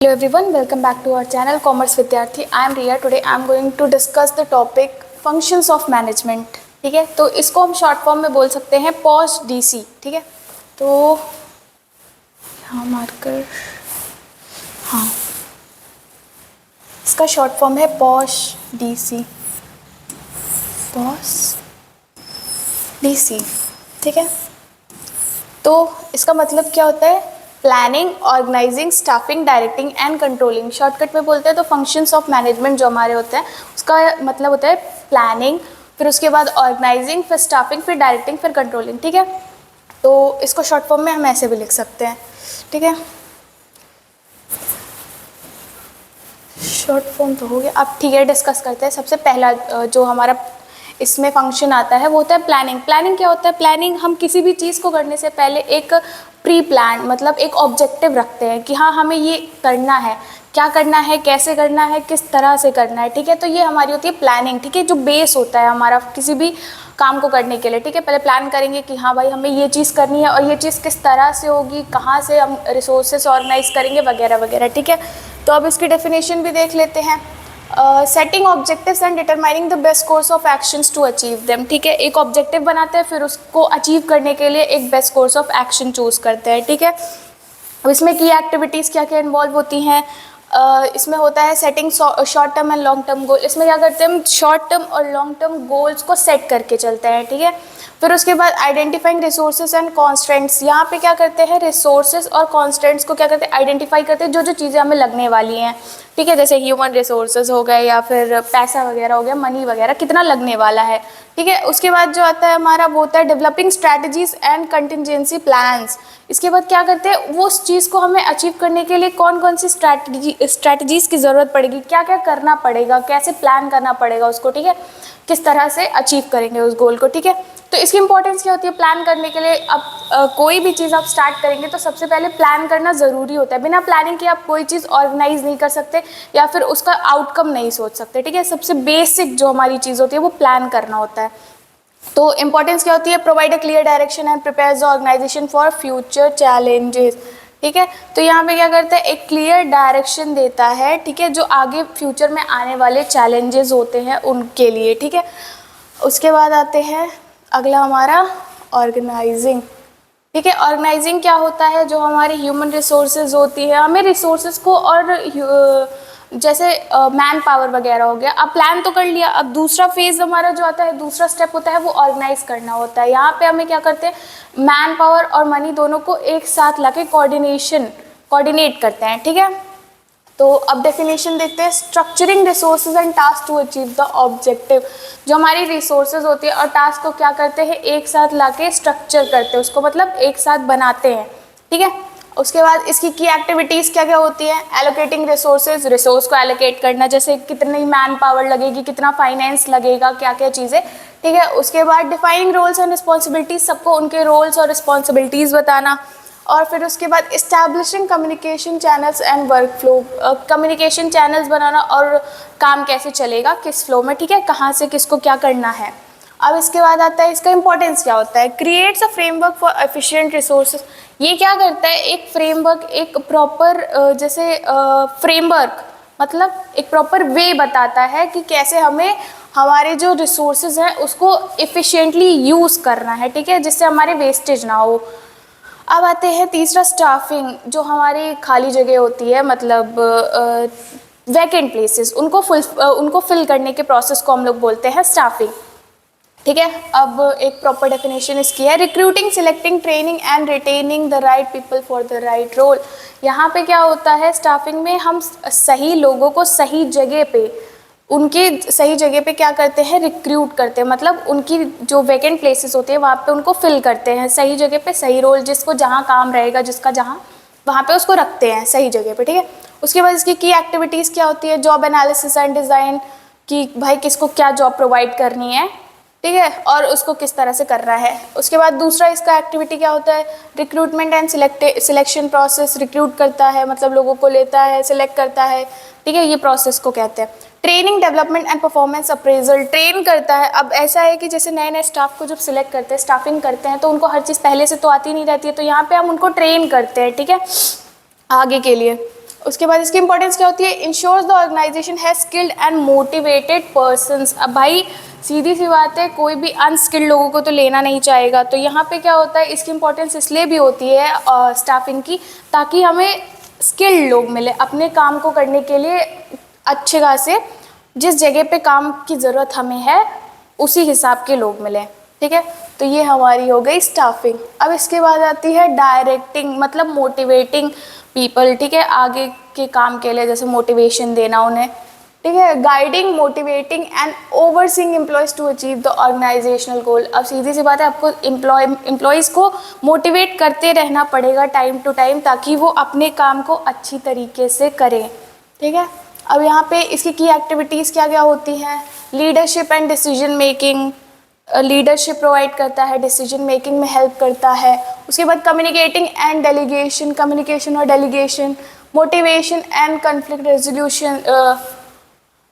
Hello everyone, welcome back to our channel Commerce Vidyarthi. I am Riya. Today I am going to discuss the topic functions of management. ठीक है, तो इसको हम short form में बोल सकते हैं पॉश डीसी. ठीक है, तो यहाँ मार्कर, हाँ, इसका शॉर्ट फॉर्म है पॉश डीसी. Posh DC. ठीक है, तो इसका मतलब क्या होता है? Planning, organising, staffing, directing and controlling. Shortcut में बोलते हैं तो फंक्शंस ऑफ मैनेजमेंट जो हमारे होते हैं उसका मतलब होता है प्लानिंग, फिर उसके बाद ऑर्गेनाइजिंग, फिर स्टाफिंग, फिर डायरेक्टिंग, फिर कंट्रोलिंग. ठीक है, तो इसको शॉर्ट फॉर्म में हम ऐसे भी लिख सकते हैं. ठीक है, शॉर्ट फॉर्म तो हो गया. अब ठीक है, डिस्कस करते हैं. सबसे पहला जो हमारा इसमें फंक्शन आता है वो होता है प्लानिंग. प्लानिंग क्या होता है? प्लानिंग हम किसी भी चीज़ को करने से पहले एक प्री प्लान मतलब एक ऑब्जेक्टिव रखते हैं कि हाँ हमें ये करना है, क्या करना है, कैसे करना है, किस तरह से करना है. ठीक है, तो ये हमारी होती है प्लानिंग. ठीक है, जो बेस होता है हमारा किसी भी काम को करने के लिए. ठीक है, पहले प्लान करेंगे कि हाँ भाई हमें ये चीज़ करनी है और ये चीज़ किस तरह से होगी, कहाँ से हम रिसोर्सेस ऑर्गेनाइज करेंगे वगैरह वगैरह. ठीक है, तो अब इसकी डेफिनेशन भी देख लेते हैं. Setting objectives and determining the best course of actions to achieve them. ठीक है, एक ऑब्जेक्टिव बनाते हैं, फिर उसको अचीव करने के लिए एक best course of action choose करते हैं. ठीक है, अब इसमें की एक्टिविटीज़ क्या क्या इन्वॉल्व होती हैं? इसमें होता है setting short term and long term goal. इसमें क्या करते हैं हम? शॉर्ट टर्म और लॉन्ग टर्म गोल्स को सेट करके चलते हैं. ठीक है, फिर उसके बाद आइडेंटिफाइंग रिसोर्सेज एंड कॉन्स्टेंट्स. यहाँ पे क्या करते हैं? रिसोर्सेज और कॉन्स्टेंट्स को क्या करते हैं? आइडेंटिफाई करते हैं जो जो चीज़ें हमें लगने वाली हैं. ठीक है, जैसे ह्यूमन रिसोर्सेज हो गए या फिर पैसा वगैरह हो गया, मनी वगैरह कितना लगने वाला है. ठीक है, उसके बाद जो आता है हमारा वो होता है developing strategies and contingency plans. इसके बाद क्या करते हैं? वो उस चीज़ को हमें अचीव करने के लिए कौन कौन सी स्ट्रैटेजीज़ की ज़रूरत पड़ेगी, क्या क्या करना पड़ेगा, कैसे प्लान करना पड़ेगा उसको. ठीक है, किस तरह से अचीव करेंगे उस गोल को. ठीक है, तो इसकी इंपॉर्टेंस क्या होती है प्लान करने के लिए? अब कोई भी चीज़ आप स्टार्ट करेंगे तो सबसे पहले प्लान करना ज़रूरी होता है. बिना प्लानिंग के आप कोई चीज़ ऑर्गेनाइज नहीं कर सकते या फिर उसका आउटकम नहीं सोच सकते. ठीक है, सबसे बेसिक जो हमारी चीज़ होती है वो प्लान करना होता है. तो इंपॉर्टेंस क्या होती है? Provide a clear direction and prepare the organisation for future challenges. ठीक है, तो यहाँ पे क्या करता है? एक क्लियर डायरेक्शन देता है. ठीक है, जो आगे फ्यूचर में आने वाले चैलेंजेस होते हैं उनके लिए. ठीक है, उसके बाद आते हैं अगला हमारा ऑर्गेनाइजिंग. ठीक है, ऑर्गेनाइजिंग क्या होता है? जो हमारी ह्यूमन रिसोर्सेज होती है, हमें रिसोर्सेज को और जैसे मैन पावर वगैरह हो गया, अब प्लान तो कर लिया, अब दूसरा फेज हमारा जो आता है, दूसरा स्टेप होता है वो ऑर्गेनाइज करना होता है. यहाँ पे हमें क्या करते हैं? मैन पावर और मनी दोनों को एक साथ लाके कोऑर्डिनेट करते हैं. ठीक है, तो अब डेफिनेशन देखते हैं. Structuring resources and task to achieve the objective. जो हमारी रिसोर्सेज होती है और टास्क को क्या करते हैं? एक साथ लाके स्ट्रक्चर करते हैं उसको, मतलब एक साथ बनाते हैं. ठीक है, उसके बाद इसकी की एक्टिविटीज़ क्या क्या होती है? एलोकेटिंग रिसोर्सेज, रिसोर्स को एलोकेट करना, जैसे कितनी मैन पावर लगेगी, कितना फाइनेंस लगेगा, क्या क्या चीज़ें. ठीक है, उसके बाद डिफाइनिंग रोल्स एंड रिस्पॉन्सिबिलिटीज़, सबको उनके रोल्स और रिस्पॉन्सिबिलिटीज़ बताना. और फिर उसके बाद establishing communication channels and workflow, communication channels बनाना और काम कैसे चलेगा, किस फ्लो में. ठीक है, कहाँ से किसको क्या करना है. अब इसके बाद आता है इसका इंपॉर्टेंस क्या होता है? Creates a framework for efficient resources. ये क्या करता है? एक फ्रेमवर्क, एक प्रॉपर जैसे फ्रेमवर्क मतलब एक प्रॉपर वे बताता है कि कैसे हमें हमारे जो रिसोर्सेज हैं उसको एफिशिएंटली यूज़ करना है. ठीक है, जिससे हमारे वेस्टेज ना हो. अब आते हैं तीसरा स्टाफिंग. जो हमारी खाली जगह होती है मतलब वैकेंट प्लेसेस, उनको फिल करने के प्रोसेस को हम लोग बोलते हैं स्टाफिंग. ठीक है, अब एक प्रॉपर डेफिनेशन इसकी है. Recruiting, selecting, training and retaining the right people for the right role. यहाँ पे क्या होता है? स्टाफिंग में हम सही लोगों को सही जगह पे, उनके सही जगह पे क्या करते हैं? रिक्रूट करते हैं, मतलब उनकी जो वैकेंट प्लेसेस होती है वहाँ पे उनको फिल करते हैं. सही जगह पे सही रोल, जिसको जहाँ काम रहेगा, जिसका जहाँ, वहाँ पे उसको रखते हैं सही जगह पे. ठीक है, उसके बाद इसकी की एक्टिविटीज़ क्या होती है? जॉब एनालिसिस एंड डिज़ाइन, कि भाई किसको क्या जॉब प्रोवाइड करनी है. ठीक है, और उसको किस तरह से करना है. उसके बाद दूसरा इसका एक्टिविटी क्या होता है? Recruitment and selection process. Recruit करता है मतलब लोगों को लेता है, सिलेक्ट करता है. ठीक है, ये प्रोसेस को कहते हैं. Training, development and performance appraisal. Train करता है. अब ऐसा है कि जैसे नए नए स्टाफ को जब सिलेक्ट करते हैं, स्टाफिंग करते हैं, तो उनको हर चीज़ पहले से तो आती नहीं रहती है, तो यहाँ पे हम उनको ट्रेन करते हैं. ठीक है, आगे के लिए. उसके बाद इसकी इंपॉर्टेंस क्या होती है, ensures the organisation has skilled and motivated persons. अब भाई सीधी सी बात है, कोई भी अनस्किल्ड लोगों को तो लेना नहीं चाहेगा, तो यहाँ पे क्या होता है, इसकी इंपॉर्टेंस इसलिए भी होती है स्टाफिंग की, ताकि हमें स्किल्ड लोग मिले अपने काम को करने के लिए, अच्छे खासे जिस जगह पे काम की ज़रूरत हमें है उसी हिसाब के लोग मिले, ठीक है। तो ये हमारी हो गई स्टाफिंग। अब इसके बाद आती है डायरेक्टिंग, मतलब मोटिवेटिंग पीपल, ठीक है, आगे के काम के लिए, जैसे मोटिवेशन देना उन्हें, ठीक है। Guiding, motivating and overseeing employees to achieve the organisational goal. अब सीधी सी बात है, आपको एम्प्लॉयज़ को मोटिवेट करते रहना पड़ेगा टाइम टू टाइम, ताकि वो अपने काम को अच्छी तरीके से करें, ठीक है। अब यहाँ पे इसकी की एक्टिविटीज़ क्या क्या होती हैं, leadership and decision making, leadership provide करता है, डिसीजन मेकिंग में हेल्प करता है। उसके बाद कम्युनिकेटिंग एंड डेलीगेशन, कम्युनिकेशन और delegation, motivation and conflict resolution,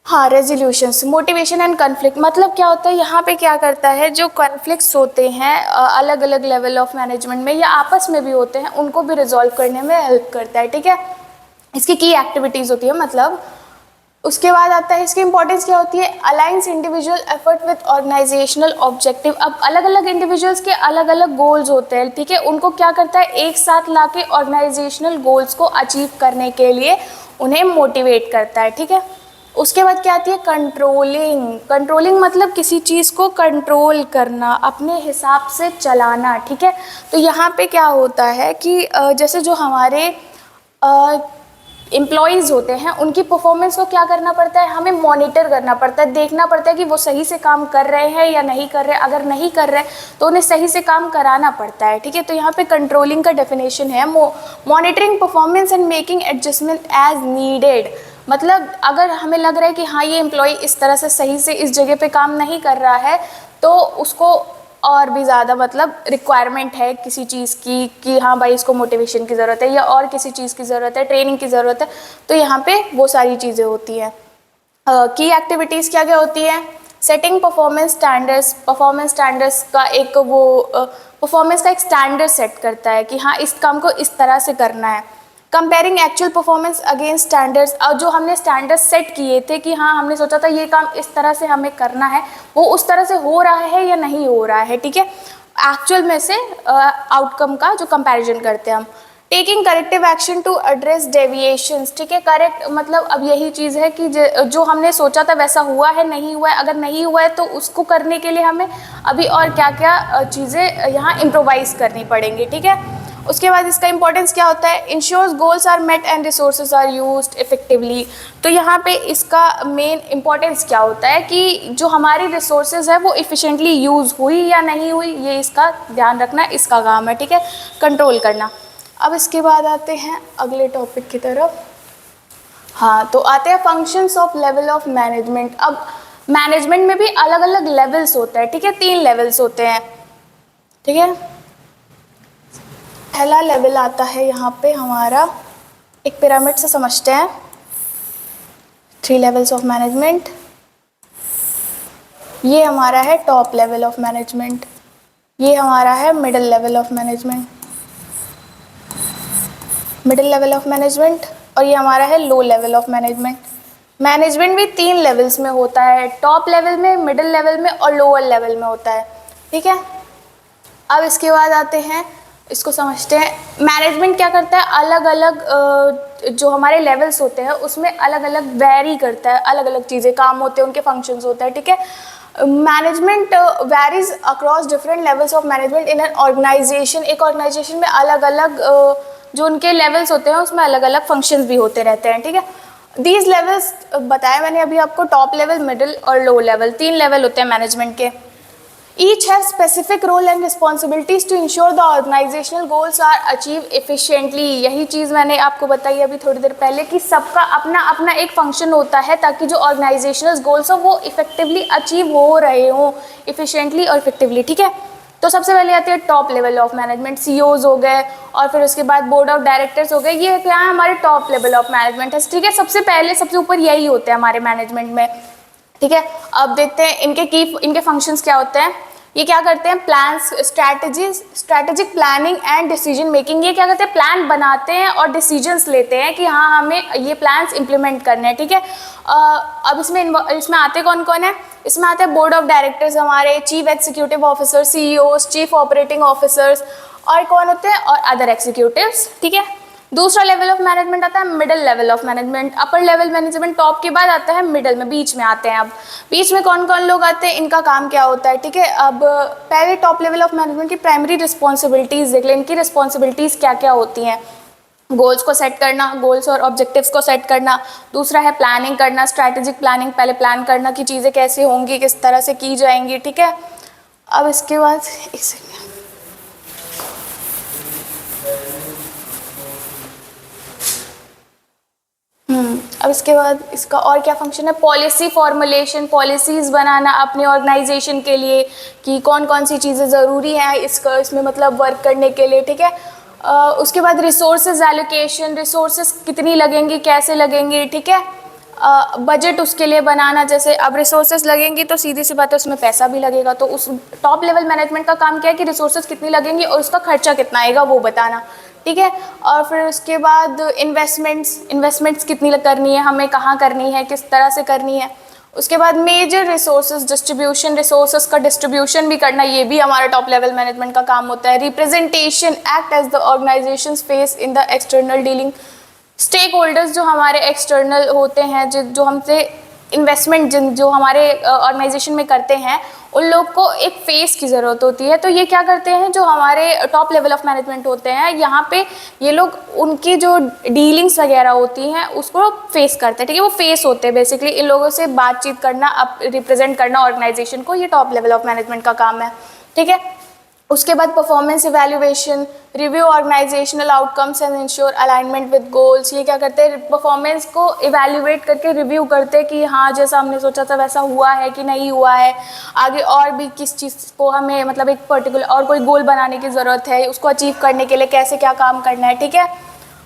resolutions, motivation and conflict, मतलब क्या होता है, यहाँ पे क्या करता है, जो कॉन्फ्लिक्ट्स होते हैं अलग अलग लेवल ऑफ मैनेजमेंट में या आपस में भी होते हैं, उनको भी रिजॉल्व करने में हेल्प करता है, ठीक है। इसकी की एक्टिविटीज़ होती है, मतलब उसके बाद आता है इसकी इंपॉर्टेंस क्या होती है, aligns individual effort with organisational objective. अब अलग अलग इंडिविजुअल्स के अलग अलग गोल्स होते हैं, ठीक है, उनको क्या करता है, एक साथ ला के ऑर्गेनाइजेशनल गोल्स को अचीव करने के लिए उन्हें मोटिवेट करता है, ठीक है। उसके बाद क्या आती है, कंट्रोलिंग। कंट्रोलिंग मतलब किसी चीज़ को कंट्रोल करना, अपने हिसाब से चलाना, ठीक है। तो यहाँ पे क्या होता है कि जैसे जो हमारे एम्प्लॉयज़ होते हैं, उनकी परफॉर्मेंस को क्या करना पड़ता है, हमें मॉनिटर करना पड़ता है, देखना पड़ता है कि वो सही से काम कर रहे हैं या नहीं कर रहे। अगर नहीं कर रहे तो उन्हें सही से काम कराना पड़ता है, ठीक है। तो यहाँ पे कंट्रोलिंग का डेफिनेशन है monitoring performance and making adjustment as needed. मतलब अगर हमें लग रहा है कि हाँ ये एम्प्लॉय इस तरह से सही से इस जगह पे काम नहीं कर रहा है, तो उसको और भी ज़्यादा मतलब रिक्वायरमेंट है किसी चीज़ की कि हाँ भाई इसको मोटिवेशन की ज़रूरत है या और किसी चीज़ की ज़रूरत है, ट्रेनिंग की ज़रूरत है, तो यहाँ पे वो सारी चीज़ें होती हैं। की एक्टिविटीज़ क्या क्या होती हैं, setting performance standards. Performance standards का एक वो परफॉर्मेंस का एक स्टैंडर्ड सेट करता है कि हाँ इस काम को इस तरह से करना है। Comparing actual performance against standards, और जो हमने स्टैंडर्ड्स सेट किए थे कि हाँ हमने सोचा था ये काम इस तरह से हमें करना है, वो उस तरह से हो रहा है या नहीं हो रहा है, ठीक है। एक्चुअल में से आउटकम का जो कंपैरिजन करते हैं हम। Taking corrective action to address deviations, ठीक है। करेक्ट मतलब अब यही चीज़ है कि जो हमने सोचा था वैसा हुआ है नहीं हुआ है, अगर नहीं हुआ है तो उसको करने के लिए हमें अभी और क्या क्या चीज़ें यहाँ इम्प्रोवाइज़ करनी पड़ेंगी, ठीक है। उसके बाद इसका इंपॉर्टेंस क्या होता है, ensures goals are met and resources are used effectively. तो यहाँ पे इसका मेन इंपॉर्टेंस क्या होता है कि जो हमारी रिसोर्सेज है वो इफ़िशेंटली यूज़ हुई या नहीं हुई, ये इसका ध्यान रखना इसका काम है, ठीक है, कंट्रोल करना। अब इसके बाद आते हैं अगले टॉपिक की तरफ। हाँ, तो आते हैं functions of level of management. अब मैनेजमेंट में भी अलग अलग लेवल्स होते हैं, ठीक है, 3 लेवल्स होते हैं, ठीक है। पहला लेवल आता है यहाँ पे हमारा, एक पिरामिड से समझते हैं, 3 लेवल्स ऑफ मैनेजमेंट। ये हमारा है टॉप लेवल ऑफ मैनेजमेंट, ये हमारा है middle level of management, middle level of management, और ये हमारा है low level of management. Management भी 3 लेवल्स में होता है, टॉप लेवल में, मिडिल लेवल में और लोअर लेवल में होता है, ठीक है। अब इसके बाद आते हैं, इसको समझते हैं। मैनेजमेंट क्या करता है, अलग अलग जो हमारे लेवल्स होते हैं उसमें अलग अलग वेरी करता है, अलग अलग चीज़ें, काम होते हैं, उनके फंक्शंस होते हैं, ठीक है। Management varies across different levels of management in an organisation. एक ऑर्गेनाइजेशन में अलग अलग जो उनके लेवल्स होते हैं उसमें अलग अलग फंक्शंस भी होते रहते हैं, ठीक है। दीज लेवल्स बताया मैंने अभी आपको, टॉप लेवल, मिडिल और लो लेवल, 3 लेवल होते हैं मैनेजमेंट के। Each have specific role and responsibilities to ensure the organizational goals are achieved efficiently। यही चीज़ मैंने आपको बताई अभी थोड़ी देर पहले कि सबका अपना अपना एक फंक्शन होता है ताकि जो ऑर्गेनाइजेशनल गोल्स हो वो इफेक्टिवली अचीव हो रहे हों, इफिशिएंटली और इफेक्टिवली, ठीक है। तो सबसे पहले आती है top level of management, CEOs हो गए और फिर उसके बाद बोर्ड ऑफ डायरेक्टर्स हो गए, ये क्या है हमारे टॉप लेवल ऑफ मैनेजमेंट है, ठीक है। सबसे पहले सबसे ऊपर यही होते हैं हमारे मैनेजमेंट में, ठीक है। अब देखते हैं इनके फंक्शंस क्या होते हैं। ये क्या करते हैं, plans, strategic planning and decision making. ये क्या करते हैं, प्लान बनाते हैं और डिसीजंस लेते हैं कि हाँ हमें ये प्लान्स इंप्लीमेंट करने हैं, ठीक है। अब इसमें आते कौन कौन है, इसमें आते हैं बोर्ड ऑफ डायरेक्टर्स हमारे, chief executive officer, CEOs, chief operating officers, और कौन होते हैं, और अदर एग्जीक्यूटिव्स, ठीक है। दूसरा लेवल ऑफ मैनेजमेंट आता है middle level of management. Upper level management top के बाद आता है मिडिल में, बीच में आते हैं। अब बीच में कौन कौन लोग आते हैं, इनका काम क्या होता है, ठीक है। अब पहले टॉप लेवल ऑफ मैनेजमेंट की प्राइमरी रिस्पॉन्सिबिलिटीज़ देख लें, इनकी रिस्पॉन्सिबिलिटीज़ क्या क्या होती हैं। गोल्स को सेट करना, गोल्स और ऑब्जेक्टिव्स को सेट करना। दूसरा है प्लानिंग करना, स्ट्रैटेजिक प्लानिंग, पहले प्लान करना कि चीज़ें कैसे होंगी, किस तरह से की जाएंगी, ठीक है। अब इसके बाद एक सेकेंड, अब इसके बाद इसका और क्या फंक्शन है, पॉलिसी फॉर्मुलेशन, पॉलिसीज़ बनाना अपने ऑर्गेनाइजेशन के लिए कि कौन कौन सी चीज़ें ज़रूरी हैं इसमें मतलब वर्क करने के लिए, ठीक है। उसके बाद रिसोर्सेज एलोकेशन, रिसोर्सेज कितनी लगेंगी, कैसे लगेंगी, ठीक है। बजट उसके लिए बनाना, जैसे अब रिसोर्सेज लगेंगी तो सीधी सी बात है उसमें पैसा भी लगेगा, तो उस टॉप लेवल मैनेजमेंट का काम क्या है कि रिसोर्सेज कितनी लगेंगी और उसका खर्चा कितना आएगा वो बताना, ठीक है। और फिर उसके बाद इन्वेस्टमेंट्स कितनी करनी है हमें, कहाँ करनी है, किस तरह से करनी है। उसके बाद मेजर रिसोर्सेज डिस्ट्रीब्यूशन, रिसोर्सेज का डिस्ट्रीब्यूशन भी करना, ये भी हमारा टॉप लेवल मैनेजमेंट का काम होता है। Representation, act as the organisation face in the external dealing, stakeholders जो हमारे एक्सटर्नल होते हैं, जो हमसे इन्वेस्टमेंट जो हमारे ऑर्गेनाइजेशन में करते हैं, उन लोग को एक फेस की ज़रूरत होती है। तो ये क्या करते हैं, जो हमारे टॉप लेवल ऑफ मैनेजमेंट होते हैं, यहाँ पे ये लोग उनकी जो डीलिंग्स वगैरह होती हैं उसको फेस करते हैं, ठीक है। वो फेस होते हैं बेसिकली, इन लोगों से बातचीत करना, अब रिप्रेजेंट करना ऑर्गेनाइजेशन को, ये टॉप लेवल ऑफ मैनेजमेंट का काम है, ठीक है। उसके बाद performance evaluation, review organisational outcomes and ensure alignment with goals. ये क्या करते हैं, परफॉर्मेंस को इवैल्यूएट करके रिव्यू करते हैं कि हाँ जैसा हमने सोचा था वैसा हुआ है कि नहीं हुआ है, आगे और भी किस चीज़ को हमें मतलब एक पर्टिकुलर और कोई गोल बनाने की ज़रूरत है, उसको अचीव करने के लिए कैसे क्या काम करना है, ठीक है।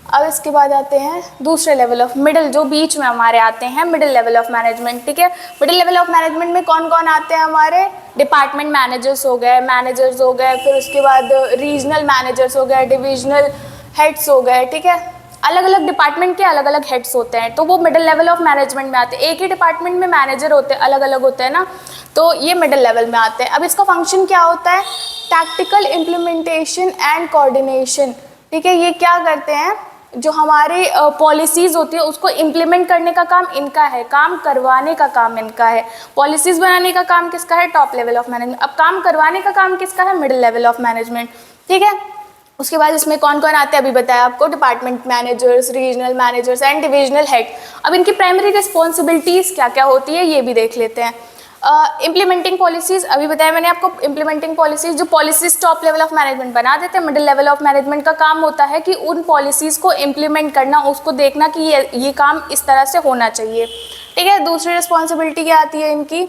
अब इसके बाद आते हैं दूसरे लेवल ऑफ मिडिल, जो बीच में हमारे आते हैं मिडिल लेवल ऑफ मैनेजमेंट, ठीक है। मिडिल लेवल ऑफ मैनेजमेंट में कौन कौन आते हैं, हमारे डिपार्टमेंट मैनेजर्स हो गए, फिर उसके बाद रीजनल मैनेजर्स हो गए, डिविजनल हेड्स हो गए, ठीक है। अलग अलग डिपार्टमेंट के अलग अलग हेड्स होते हैं, तो वो मिडिल लेवल ऑफ मैनेजमेंट में आते हैं। एक ही डिपार्टमेंट में मैनेजर होते हैं, अलग अलग होते हैं ना, तो ये मिडिल लेवल में आते हैं। अब इसका फंक्शन क्या होता है, टैक्टिकल इम्प्लीमेंटेशन एंड कोऑर्डिनेशन, ठीक है। ये क्या करते हैं, जो हमारी पॉलिसीज़ होती है उसको इम्प्लीमेंट करने का काम इनका है, काम करवाने का काम इनका है। पॉलिसीज़ बनाने का काम किसका है, टॉप लेवल ऑफ मैनेजमेंट। अब काम करवाने का काम किसका है, मिडिल लेवल ऑफ मैनेजमेंट, ठीक है। उसके बाद इसमें कौन कौन आते हैं अभी बताया आपको, department managers, regional managers and divisional head. अब इनकी प्राइमरी रिस्पॉन्सिबिलिटीज़ क्या क्या होती है ये भी देख लेते हैं। इम्प्लीमेंटिंग पॉलिसीज़, अभी बताया मैंने आपको, इम्प्लीमेंटिंग पॉलिसीज़, जो policies top level of management बना देते हैं, मिडिल लेवल ऑफ मैनेजमेंट का काम होता है कि उन पॉलिसीज़ को इम्प्लीमेंट करना, उसको देखना कि ये काम इस तरह से होना चाहिए, ठीक है। दूसरी रिस्पॉन्सिबिलिटी क्या आती है इनकी,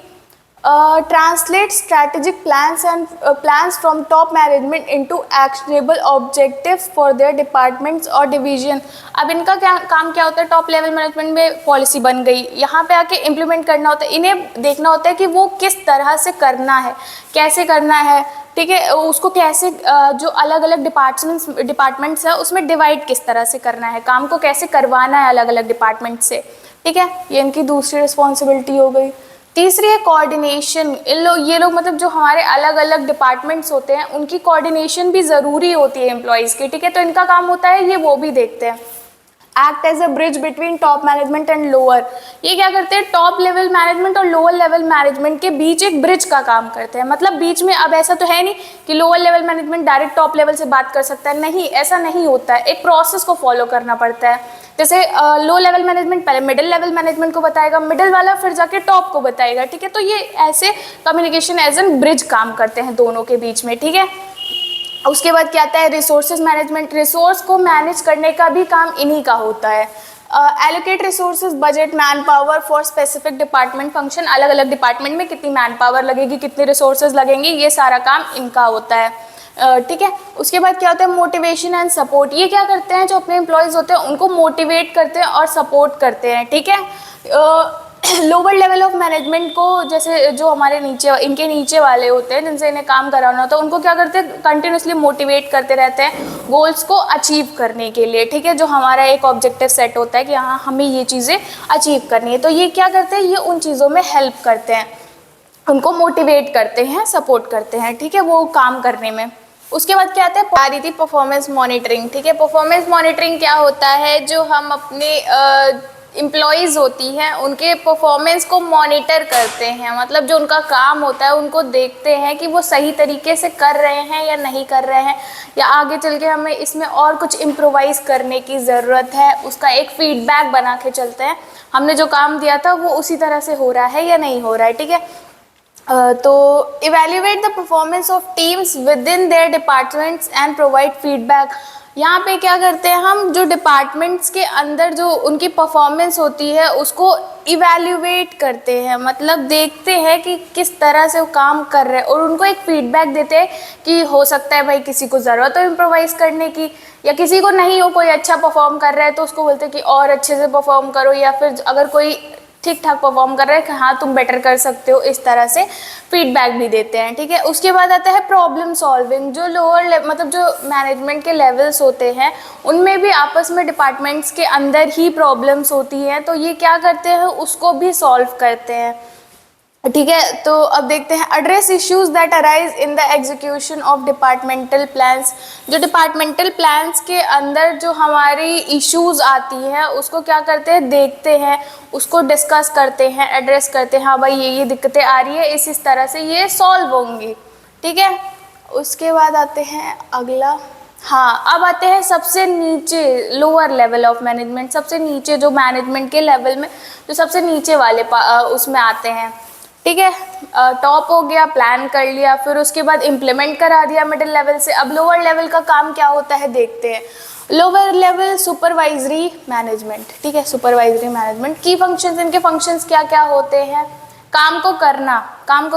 translate strategic plans from top management into actionable objectives for their departments और डिवीजन। अब इनका काम क्या होता है, टॉप लेवल मैनेजमेंट में पॉलिसी बन गई, यहाँ पे आके इम्प्लीमेंट करना होता है, इन्हें देखना होता है कि वो किस तरह से करना है, कैसे करना है, ठीक है। उसको कैसे जो अलग अलग डिपार्टमेंट्स है उसमें डिवाइड किस तरह से करना है, काम को कैसे करवाना है अलग अलग डिपार्टमेंट से, ठीक है। ये इनकी दूसरी रिस्पॉन्सिबिलिटी हो गई। तीसरी है कोऑर्डिनेशन। ये लोग मतलब जो हमारे अलग अलग डिपार्टमेंट्स होते हैं उनकी कोऑर्डिनेशन भी ज़रूरी होती है एम्प्लॉयज़ की, ठीक है। तो इनका काम होता है ये वो भी देखते हैं। Act as a bridge between top management and lower. ये क्या करते हैं, टॉप लेवल मैनेजमेंट और लोअर लेवल मैनेजमेंट के बीच एक ब्रिज का काम करते हैं। मतलब बीच में, अब ऐसा तो है नहीं कि lower level management direct top level से बात कर सकता है, नहीं, ऐसा नहीं होता है, एक प्रोसेस को फॉलो करना पड़ता है। जैसे लो लेवल मैनेजमेंट पहले मिडिल लेवल मैनेजमेंट को बताएगा, मिडिल वाला फिर जाके टॉप को बताएगा, ठीक है। तो ये ऐसे कम्युनिकेशन एज एन ब्रिज काम करते हैं दोनों के बीच में, ठीक है। उसके बाद क्या आता है, रिसोर्सेज मैनेजमेंट। रिसोर्स को मैनेज करने का भी काम इन्हीं का होता है। Allocate resources, budget, man power for specific department function. अलग अलग डिपार्टमेंट में कितनी मैन पावर लगेगी, कितने रिसोर्सेज लगेंगे, ये सारा काम इनका होता है, ठीक है। उसके बाद क्या होता है, मोटिवेशन एंड सपोर्ट। ये क्या करते हैं, जो अपने एम्प्लॉयज़ होते हैं उनको मोटिवेट करते हैं और सपोर्ट करते हैं, ठीक है। लोअर लेवल ऑफ मैनेजमेंट को, जैसे जो हमारे नीचे इनके नीचे वाले होते हैं जिनसे इन्हें काम कराना होता है, उनको क्या करते हैं, कंटिन्यूसली मोटिवेट करते रहते हैं गोल्स को अचीव करने के लिए, ठीक है। जो हमारा एक ऑब्जेक्टिव सेट होता है कि हाँ हमें ये चीज़ें अचीव करनी है, तो ये क्या करते हैं, ये उन चीज़ों में हेल्प करते हैं, उनको मोटिवेट करते हैं, सपोर्ट करते हैं, ठीक है, वो काम करने में। उसके बाद क्या आता है, आ रही थी परफॉर्मेंस मॉनिटरिंग, ठीक है। परफॉर्मेंस मॉनिटरिंग क्या होता है, जो हम अपने एम्प्लॉयज़ होती हैं उनके परफॉर्मेंस को मॉनिटर करते हैं, मतलब जो उनका काम होता है उनको देखते हैं कि वो सही तरीके से कर रहे हैं या नहीं कर रहे हैं, या आगे चल के हमें इसमें और कुछ इम्प्रोवाइज़ करने की ज़रूरत है, उसका एक फीडबैक बना के चलते हैं, हमने जो काम दिया था वो उसी तरह से हो रहा है या नहीं हो रहा है, ठीक है। तो evaluate the performance of teams with in their departments and provide feedback. यहाँ पे क्या करते हैं हम, जो डिपार्टमेंट्स के अंदर जो उनकी परफॉर्मेंस होती है उसको इवेल्युएट करते हैं, मतलब देखते हैं कि किस तरह से वो काम कर रहे हैं, और उनको एक फीडबैक देते हैं कि हो सकता है भाई किसी को ज़रूरत हो इम्प्रोवाइज़ करने की, या किसी को नहीं हो, कोई अच्छा परफॉर्म कर रहा है तो उसको बोलते हैं कि और अच्छे से परफॉर्म करो, या फिर अगर कोई ठीक ठाक परफॉर्म कर रहे हैं कि हाँ तुम बेटर कर सकते हो, इस तरह से फीडबैक भी देते हैं, ठीक है। उसके बाद आता है प्रॉब्लम सॉल्विंग। जो लोअर मतलब जो मैनेजमेंट के लेवल्स होते हैं उनमें भी आपस में डिपार्टमेंट्स के अंदर ही प्रॉब्लम्स होती हैं, तो ये क्या करते हैं, उसको भी सॉल्व करते हैं, ठीक है। तो अब देखते हैं, address issues that arise in the execution of departmental plans. जो डिपार्टमेंटल प्लान्स के अंदर जो हमारी इश्यूज आती हैं उसको क्या करते हैं, देखते हैं, उसको डिस्कस करते हैं, एड्रेस करते हैं, हाँ भाई ये दिक्कतें आ रही है, इस तरह से ये सॉल्व होंगी, ठीक है। उसके बाद आते हैं अगला, हाँ अब आते हैं सबसे नीचे, लोअर लेवल ऑफ मैनेजमेंट, सबसे नीचे जो मैनेजमेंट के लेवल में जो सबसे नीचे वाले उसमें आते हैं, ठीक है। टॉप हो गया, प्लान कर लिया, फिर उसके बाद इम्प्लीमेंट करा दिया मिडिल लेवल से। अब लोअर लेवल का काम क्या होता है देखते हैं। लोअर लेवल सुपरवाइजरी मैनेजमेंट, ठीक है, सुपरवाइजरी मैनेजमेंट की फंक्शंस, इनके फंक्शंस क्या क्या होते हैं, काम को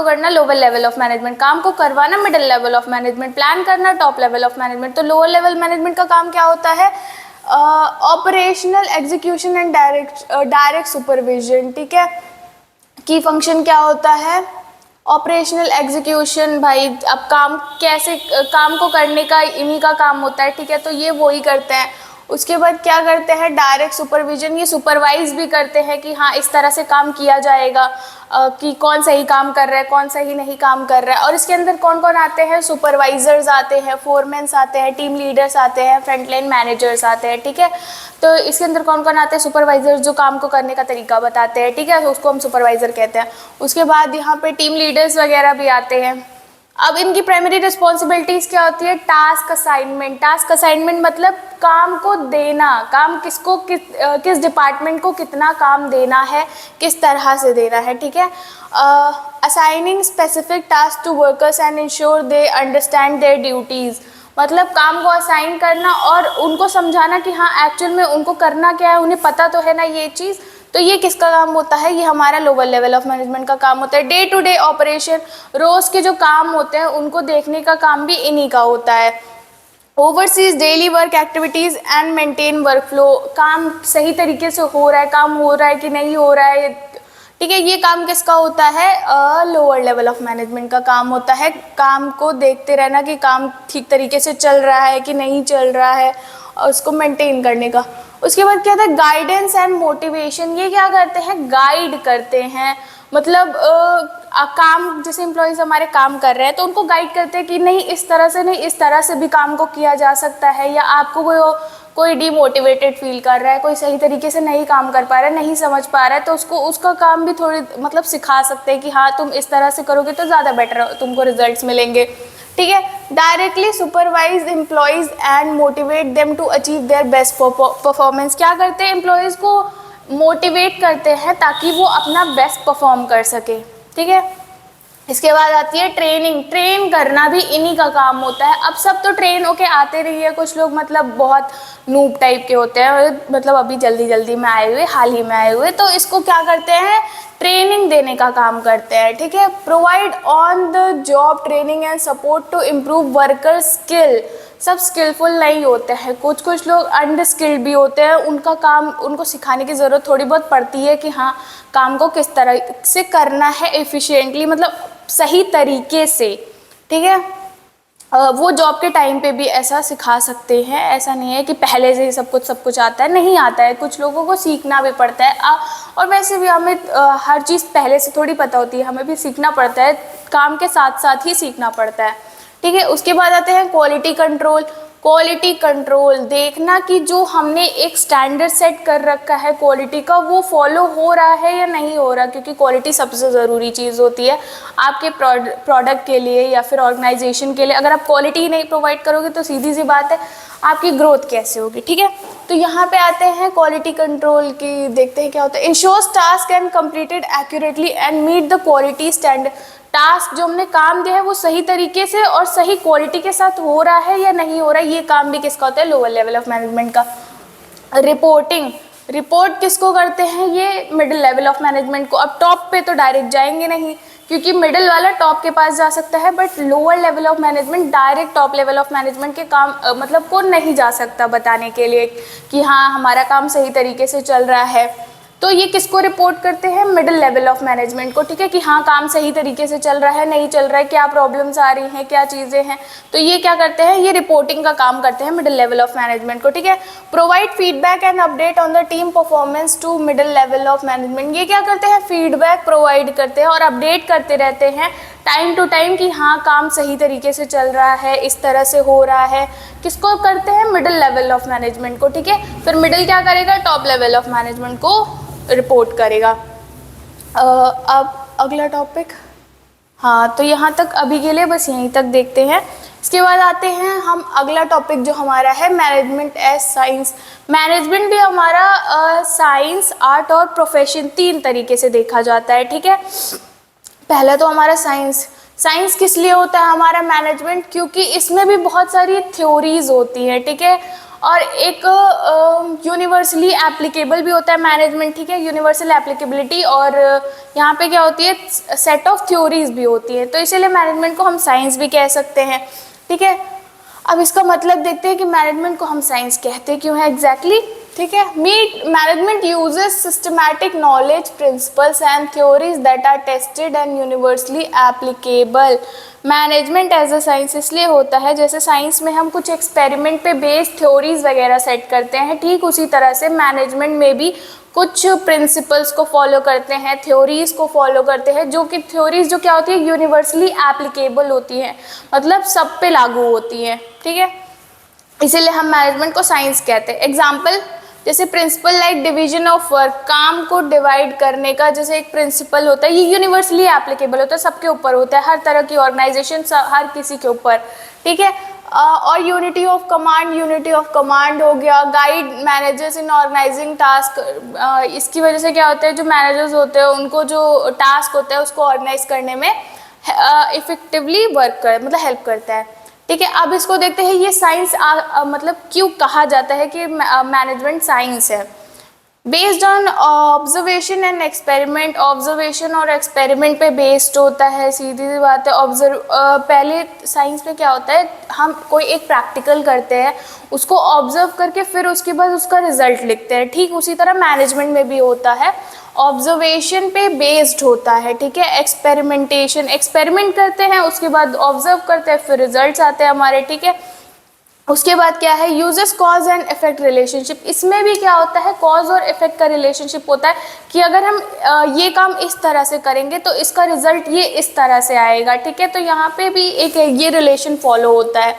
करना लोअर लेवल ऑफ मैनेजमेंट, काम को करवाना middle level of management, plan करना टॉप लेवल ऑफ मैनेजमेंट। तो लोअर लेवल मैनेजमेंट का काम क्या होता है, operational execution and direct supervision, ठीक है। की फंक्शन क्या होता है, ऑपरेशनल एग्जीक्यूशन, भाई अब काम कैसे, काम को करने का इन्हीं का काम होता है, ठीक है, तो ये वो ही करते हैं। उसके बाद क्या करते हैं, डायरेक्ट सुपरविजन, ये सुपरवाइज भी करते हैं कि हाँ इस तरह से काम किया जाएगा, कि कौन सही काम कर रहा है, कौन सही नहीं काम कर रहा है। और इसके अंदर कौन कौन आते हैं, सुपरवाइजर्स आते हैं, फोरमैन्स आते हैं, टीम लीडर्स आते हैं, फ्रंटलाइन मैनेजर्स आते हैं, ठीक है। तो इसके अंदर कौन कौन आते हैं, सुपरवाइजर्स जो काम को करने का तरीका बताते हैं, ठीक है, तो उसको हम सुपरवाइजर कहते हैं। उसके बाद यहाँ पे टीम लीडर्स वगैरह भी आते हैं। अब इनकी प्राइमरी रिस्पॉन्सिबिलिटीज़ क्या होती है, टास्क असाइनमेंट। टास्क असाइनमेंट मतलब काम को देना, काम किसको किस डिपार्टमेंट को कितना काम देना है, किस तरह से देना है, ठीक है। Assigning specific task to workers and ensure they understand their duties, मतलब काम को असाइन करना और उनको समझाना कि हाँ एक्चुअल में उनको करना क्या है, उन्हें पता तो है ना ये चीज़। तो ये किसका काम होता है, ये हमारा लोअर लेवल ऑफ मैनेजमेंट का काम होता है। डे टू डे ऑपरेशन, रोज़ के जो काम होते हैं उनको देखने का काम भी इन्हीं का होता है। Overseas daily work activities and maintain work flow, काम सही तरीके से हो रहा है, काम हो रहा है कि नहीं हो रहा है, ठीक है, ये काम किसका होता है, लोअर लेवल ऑफ मैनेजमेंट का काम होता है। काम को देखते रहना कि काम ठीक तरीके से चल रहा है कि नहीं चल रहा है, और उसको मेंटेन करने का। उसके बाद क्या था, गाइडेंस एंड मोटिवेशन, ये क्या करते हैं, गाइड करते हैं, मतलब काम जैसे एम्प्लॉयज़ हमारे काम कर रहे हैं तो उनको गाइड करते हैं कि नहीं इस तरह से नहीं, इस तरह से भी काम को किया जा सकता है, या आपको कोई डीमोटिवेटेड फील कर रहा है, कोई सही तरीके से नहीं काम कर पा रहा है, नहीं समझ पा रहा है, तो उसका काम भी थोड़ी मतलब सिखा सकते हैं कि हाँ तुम इस तरह से करोगे तो ज़्यादा बेटर तुमको रिजल्ट्स मिलेंगे, ठीक है। Directly supervise employees and motivate them to achieve their best performance, क्या करते हैं, एम्प्लॉयज़ को मोटिवेट करते हैं ताकि वो अपना बेस्ट परफॉर्म कर सके, ठीक है। इसके बाद आती है ट्रेनिंग, ट्रेन करना भी इन्हीं का काम होता है। अब सब तो ट्रेन होके आते रही है, कुछ लोग मतलब बहुत नूब टाइप के होते हैं, मतलब अभी जल्दी में आए हुए, हाल ही में आए हुए, तो इसको क्या करते हैं, ट्रेनिंग देने का काम करते हैं, ठीक है। Provide on the job training and support to improve worker skill, सब स्किलफुल नहीं होते हैं, कुछ कुछ लोग अनस्किल्ड भी होते हैं, उनका काम उनको सिखाने की ज़रूरत थोड़ी बहुत पड़ती है कि हाँ काम को किस तरह से करना है एफिशिएंटली, मतलब सही तरीके से, ठीक है। वो जॉब के टाइम पे भी ऐसा सिखा सकते हैं, ऐसा नहीं है कि पहले से ही सब कुछ आता है, नहीं आता है, कुछ लोगों को सीखना भी पड़ता है। और वैसे भी हमें हर चीज़ पहले से थोड़ी पता होती है, हमें भी सीखना पड़ता है, काम के साथ साथ ही सीखना पड़ता है, ठीक है। उसके बाद आते हैं क्वालिटी कंट्रोल। क्वालिटी कंट्रोल देखना कि जो हमने एक स्टैंडर्ड सेट कर रखा है क्वालिटी का, वो फॉलो हो रहा है या नहीं हो रहा, क्योंकि क्वालिटी सबसे ज़रूरी चीज़ होती है आपके प्रोडक्ट के लिए या फिर ऑर्गेनाइजेशन के लिए। अगर आप क्वालिटी ही नहीं प्रोवाइड करोगे तो सीधी सी बात है आपकी ग्रोथ कैसे होगी, ठीक है। तो यहाँ पे आते हैं क्वालिटी कंट्रोल की, देखते हैं क्या होता है। Ensures task and completed accurately and meet the quality standard. Task जो हमने काम दिया है वो सही तरीके से और सही क्वालिटी के साथ हो रहा है या नहीं हो रहा है, ये काम भी किसका होता है, लोअर लेवल ऑफ मैनेजमेंट का। रिपोर्टिंग, रिपोर्ट किसको करते हैं, ये मिडिल लेवल ऑफ मैनेजमेंट को। अब टॉप पे तो डायरेक्ट जाएंगे नहीं, क्योंकि मिडिल वाला टॉप के पास जा सकता है, but lower level of management direct top level of management के काम मतलब को नहीं जा सकता बताने के लिए कि हाँ हमारा काम सही तरीके से चल रहा है। तो ये किसको रिपोर्ट करते हैं, मिडिल लेवल ऑफ मैनेजमेंट को, ठीक है, कि हाँ काम सही तरीके से चल रहा है, नहीं चल रहा है, क्या प्रॉब्लम्स आ रही हैं, क्या चीज़ें हैं। तो ये क्या करते हैं, ये रिपोर्टिंग का काम करते हैं मिडिल लेवल ऑफ मैनेजमेंट को, ठीक है। Provide feedback and update on the team performance to middle level of management. ये क्या करते हैं, फीडबैक प्रोवाइड करते हैं और अपडेट करते रहते हैं टाइम टू टाइम कि हाँ काम सही तरीके से चल रहा है, इस तरह से हो रहा है। किसको करते हैं, मिडिल लेवल ऑफ मैनेजमेंट को, ठीक है। फिर मिडिल क्या करेगा, टॉप लेवल ऑफ मैनेजमेंट को रिपोर्ट करेगा। अब अगला टॉपिक, हाँ तो यहाँ तक अभी के लिए बस यहीं तक देखते हैं। इसके बाद आते हैं हम अगला टॉपिक जो हमारा है मैनेजमेंट एज साइंस। मैनेजमेंट भी हमारा साइंस, आर्ट और प्रोफेशन, तीन तरीके से देखा जाता है, ठीक है। पहला तो हमारा साइंस। साइंस किस लिए होता है हमारा मैनेजमेंट, क्योंकि इसमें भी बहुत सारी थ्योरीज होती हैं, ठीक है। और एक यूनिवर्सली एप्लीकेबल भी होता है मैनेजमेंट, ठीक है, यूनिवर्सल एप्लीकेबिलिटी। और यहाँ पे क्या होती है, सेट ऑफ थ्योरीज भी होती है, तो इसीलिए मैनेजमेंट को हम साइंस भी कह सकते हैं, ठीक है। अब इसका मतलब देखते हैं कि मैनेजमेंट को हम साइंस कहते क्यों है एग्जैक्टली, ठीक है। Management uses systematic knowledge, principles and theories that are tested and universally applicable. Management as a science इसलिए होता है, जैसे साइंस में हम कुछ एक्सपेरिमेंट पे बेस्ड थ्योरीज वगैरह सेट करते हैं, ठीक उसी तरह से मैनेजमेंट में भी कुछ प्रिंसिपल्स को फॉलो करते हैं, थ्योरीज को फॉलो करते हैं, जो कि थ्योरीज जो क्या होती है, यूनिवर्सली एप्लीकेबल होती हैं, मतलब सब पे लागू होती हैं, ठीक है। इसीलिए हम मैनेजमेंट को साइंस कहते हैं। एग्जाम्पल जैसे principle like division of work, काम को डिवाइड करने का जैसे एक प्रिंसिपल होता है, ये यूनिवर्सली एप्लीकेबल होता है, सबके ऊपर होता है, हर तरह की ऑर्गेनाइजेशन, हर किसी के ऊपर, ठीक है। और यूनिटी ऑफ कमांड हो गया, guide managers in organising task. इसकी वजह से क्या होता है, जो मैनेजर्स होते हैं उनको जो टास्क होता है उसको ऑर्गेनाइज करने में इफेक्टिवली मतलब हेल्प करता है, ठीक है। अब इसको देखते हैं, ये साइंस मतलब क्यों कहा जाता है कि मैनेजमेंट साइंस है। Based on observation and experiment, observation और एक्सपेरिमेंट पे बेस्ड होता है, सीधी सी बात है। पहले साइंस में क्या होता है, हम कोई एक प्रैक्टिकल करते हैं, उसको ऑब्जर्व करके फिर उसके बाद उसका रिजल्ट लिखते हैं, ठीक उसी तरह मैनेजमेंट में भी होता है, ऑब्जर्वेशन पे बेस्ड होता है, ठीक है। एक्सपेरिमेंट करते हैं, उसके बाद ऑब्जर्व करते हैं, फिर रिजल्ट्स आते हैं हमारे, ठीक है। उसके बाद क्या है, uses cause and effect relationship. इसमें भी क्या होता है, कॉज और इफेक्ट का रिलेशनशिप होता है कि अगर हम ये काम इस तरह से करेंगे तो इसका रिजल्ट ये इस तरह से आएगा, ठीक है। तो यहाँ पे भी एक ये रिलेशन फॉलो होता है।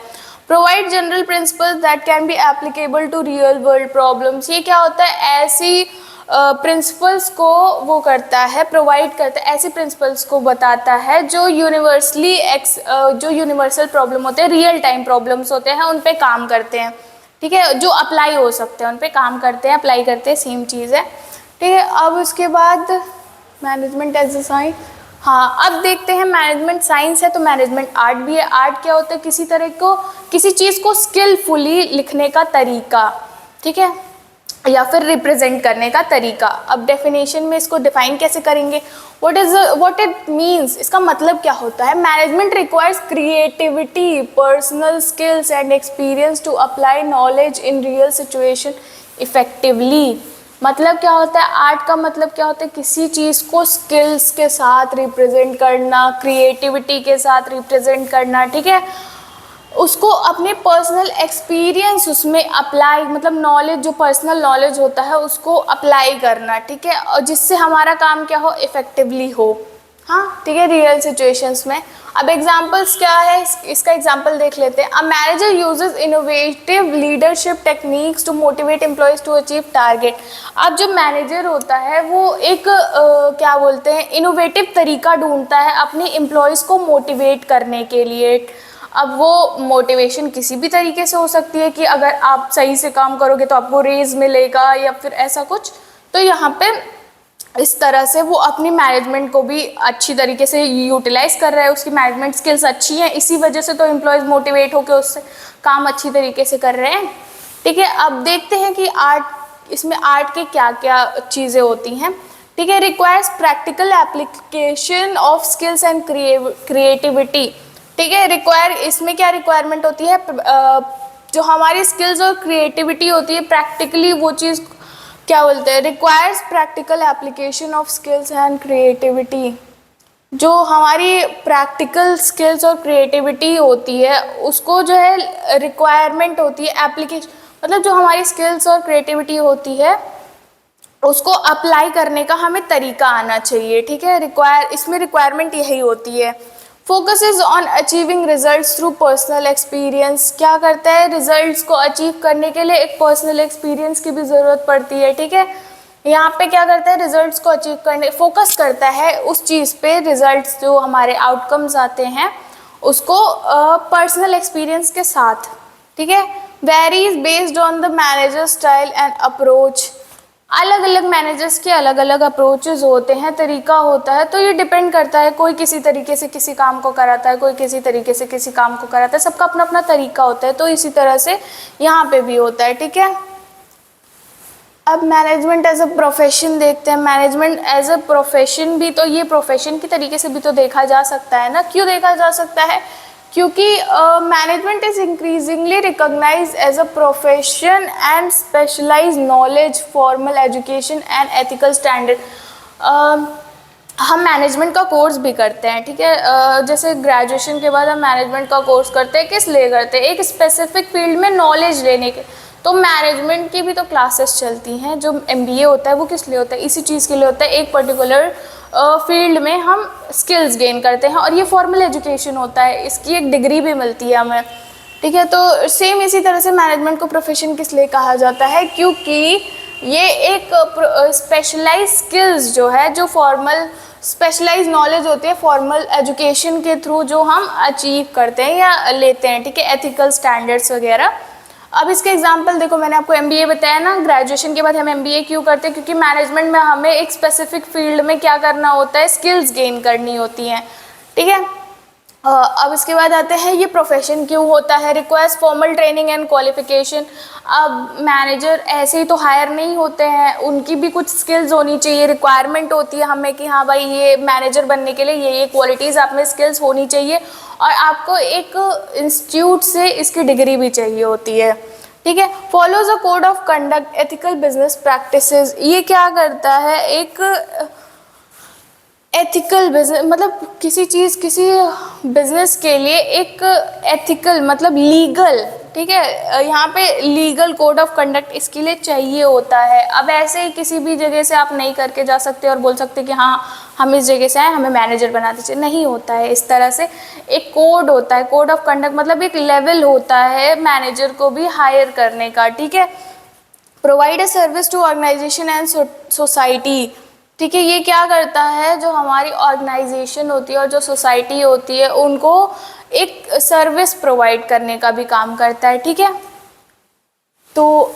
Provide general principles that can be applicable to real world problems. ये क्या होता है, ऐसी प्रिंसिपल्स को वो करता है, प्रोवाइड करता है, ऐसे प्रिंसिपल्स को बताता है जो जो यूनिवर्सल प्रॉब्लम होते हैं, रियल टाइम प्रॉब्लम्स होते हैं, उन पे काम करते हैं, ठीक है, जो अप्लाई हो सकते हैं, उन पे काम करते हैं, अप्लाई करते हैं, सेम चीज़ है, ठीक है। अब उसके बाद मैनेजमेंट एज अ साइंस, हाँ अब देखते हैं मैनेजमेंट साइंस है तो मैनेजमेंट आर्ट भी है। आर्ट क्या होता है, किसी चीज़ को स्किलफुली लिखने का तरीका, ठीक है। या फिर रिप्रेजेंट करने का तरीका। अब डेफिनेशन में इसको डिफाइन कैसे करेंगे, व्हाट इट मीन्स, इसका मतलब क्या होता है। Management requires creativity, personal skills and experience to apply knowledge in real situation effectively. मतलब क्या होता है, आर्ट का मतलब क्या होता है, किसी चीज़ को स्किल्स के साथ रिप्रेजेंट करना, क्रिएटिविटी के साथ रिप्रेजेंट करना, ठीक है, उसको अपने पर्सनल एक्सपीरियंस उसमें अप्लाई, मतलब नॉलेज, जो पर्सनल नॉलेज होता है उसको अप्लाई करना, ठीक है, और जिससे हमारा काम क्या हो, इफ़ेक्टिवली हो। हाँ, ठीक है, रियल सिचुएशंस में। अब एग्जांपल्स क्या है, इसका एग्जांपल देख लेते हैं। A manager uses innovative leadership techniques to motivate employees to achieve target. अब जो मैनेजर होता है वो एक क्या बोलते हैं, इनोवेटिव तरीका ढूंढता है अपने एम्प्लॉयज़ को मोटिवेट करने के लिए। अब वो मोटिवेशन किसी भी तरीके से हो सकती है कि अगर आप सही से काम करोगे तो आपको रेज मिलेगा या फिर ऐसा कुछ। तो यहाँ पे इस तरह से वो अपनी मैनेजमेंट को भी अच्छी तरीके से यूटिलाइज कर रहा है, उसकी मैनेजमेंट स्किल्स अच्छी हैं, इसी वजह से तो एम्प्लॉयज़ मोटिवेट होकर उससे काम अच्छी तरीके से कर रहे हैं, ठीक है। अब देखते हैं कि आर्ट, इसमें आर्ट के क्या क्या चीज़ें होती हैं, ठीक है। Requires practical application of skills and creativity, ठीक है। रिक्वायर, इसमें क्या रिक्वायरमेंट होती है, जो हमारी स्किल्स और क्रिएटिविटी होती है, प्रैक्टिकली वो चीज़ क्या बोलते हैं, requires practical application of skills and creativity. जो हमारी प्रैक्टिकल स्किल्स और क्रिएटिविटी होती है उसको जो है रिक्वायरमेंट होती है, एप्लीकेशन मतलब जो हमारी स्किल्स और क्रिएटिविटी होती है उसको अप्लाई करने का हमें तरीका आना चाहिए, ठीक है। इसमें रिक्वायरमेंट यही होती है। Focus is on achieving results through personal experience. क्या करता है, रिजल्ट्स को अचीव करने के लिए एक पर्सनल एक्सपीरियंस की भी ज़रूरत पड़ती है, ठीक है। यहाँ पे क्या करता है, रिजल्ट्स को अचीव करने, फोकस करता है उस चीज़ पे, रिजल्ट्स जो हमारे आउटकम्स आते हैं उसको पर्सनल एक्सपीरियंस के साथ, ठीक है। Varies based on the manager style and approach. अलग अलग मैनेजर्स के अलग अलग अप्रोचेस होते हैं, तरीका होता है, तो ये डिपेंड करता है, कोई किसी तरीके से किसी काम को कराता है, कोई किसी तरीके से किसी काम को कराता है, सबका अपना अपना तरीका होता है। तो इसी तरह से यहाँ पे भी होता है, ठीक है। अब मैनेजमेंट एज अ प्रोफेशन देखते हैं। मैनेजमेंट एज अ प्रोफेशन भी, तो ये प्रोफेशन की तरीके से भी तो देखा जा सकता है ना। क्यों देखा जा सकता है, क्योंकि management is increasingly recognised as a profession and specialise knowledge, formal education and ethical standard. हम मैनेजमेंट का कोर्स भी करते हैं, ठीक है। जैसे ग्रेजुएशन के बाद हम मैनेजमेंट का कोर्स करते हैं, किस लिए करते हैं, एक स्पेसिफिक फील्ड में नॉलेज लेने के। तो मैनेजमेंट की भी तो क्लासेस चलती हैं। जो MBA होता है वो किस लिए होता है, इसी चीज़ के लिए होता है, एक पर्टिकुलर फील्ड में हम स्किल्स गेन करते हैं, और ये फॉर्मल एजुकेशन होता है, इसकी एक डिग्री भी मिलती है हमें, ठीक है। तो सेम इसी तरह से मैनेजमेंट को प्रोफेशन किस लिए कहा जाता है, क्योंकि ये एक स्पेशलाइज स्किल्स जो है, जो फॉर्मल स्पेशलाइज नॉलेज होती है फॉर्मल एजुकेशन के थ्रू जो हम अचीव करते हैं या लेते हैं, ठीक है, एथिकल स्टैंडर्ड्स वगैरह। अब इसके एग्जांपल देखो, मैंने आपको MBA बताया ना, ग्रेजुएशन के बाद हम MBA क्यों करते हैं, क्योंकि मैनेजमेंट में हमें एक स्पेसिफिक फील्ड में क्या करना होता है, स्किल्स गेन करनी होती हैं, ठीक है। अब इसके बाद आते हैं ये प्रोफेशन क्यों होता है, requires formal training and qualification. अब मैनेजर ऐसे ही तो हायर नहीं होते हैं, उनकी भी कुछ स्किल्स होनी चाहिए, रिक्वायरमेंट होती है हमें कि हाँ भाई ये मैनेजर बनने के लिए ये क्वालिटीज़ आप में स्किल्स होनी चाहिए, और आपको एक इंस्टीट्यूट से इसकी डिग्री भी चाहिए होती है, ठीक है। Follows a code of conduct, ethical business practices. ये क्या करता है, एक एथिकल बिजनेस मतलब किसी चीज़, किसी बिजनेस के लिए एक एथिकल मतलब लीगल, ठीक है, यहाँ पे लीगल कोड ऑफ कंडक्ट इसके लिए चाहिए होता है। अब ऐसे ही किसी भी जगह से आप नहीं करके जा सकते और बोल सकते कि हाँ हम इस जगह से आए, हमें मैनेजर बना दीजिए, नहीं होता है इस तरह से। एक कोड होता है, कोड ऑफ कंडक्ट मतलब एक लेवल होता है मैनेजर को भी हायर करने का, ठीक है। Provide a service to organisation and society, ठीक है। ये क्या करता है, जो हमारी ऑर्गेनाइजेशन होती है और जो सोसाइटी होती है उनको एक सर्विस प्रोवाइड करने का भी काम करता है, ठीक है। तो